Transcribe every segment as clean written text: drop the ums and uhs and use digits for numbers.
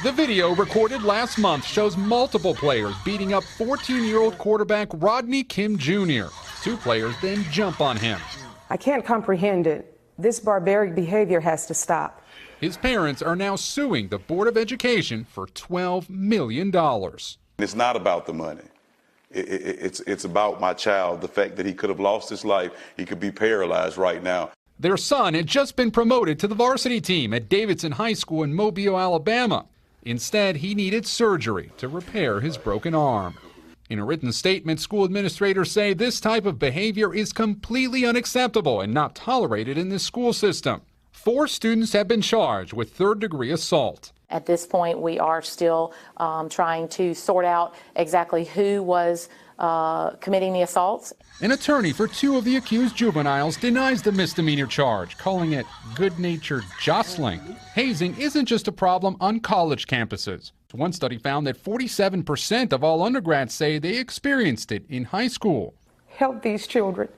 The video recorded last month shows multiple players beating up 14-year-old quarterback Rodney Kim Junior. Two players then jump on him. I can't comprehend it. This barbaric behavior has to stop. His parents are now suing the Board of Education for $12 million. It's not about the money. It's about my child, the fact that he could have lost his life. He could be paralyzed right now. Their son had just been promoted to the varsity team at Davidson High School in Mobile, Alabama. Instead, he needed surgery to repair his broken arm. In a written statement, school administrators say this type of behavior is completely unacceptable and not tolerated in this school system. 4 students have been charged with third-degree assault. At this point, we are still trying to sort out exactly who was committing the assaults. An attorney for 2 of the accused juveniles denies the misdemeanor charge, calling it good-natured jostling. Hazing isn't just a problem on college campuses. One study found that 47% of all undergrads say they experienced it in high school. Help these children.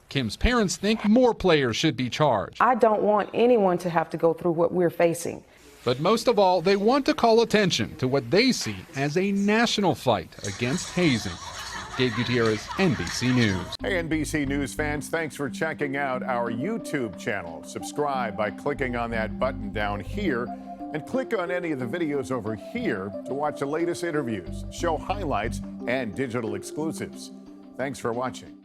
Kim's parents think more players should be charged. I don't want anyone to have to go through what we're facing. But most of all, they want to call attention to what they see as a national fight against hazing. Gabe Gutierrez, NBC News. Hey, NBC News fans, thanks for checking out our YouTube channel. Subscribe by clicking on that button down here and click on any of the videos over here to watch the latest interviews, show highlights, and digital exclusives. Thanks for watching.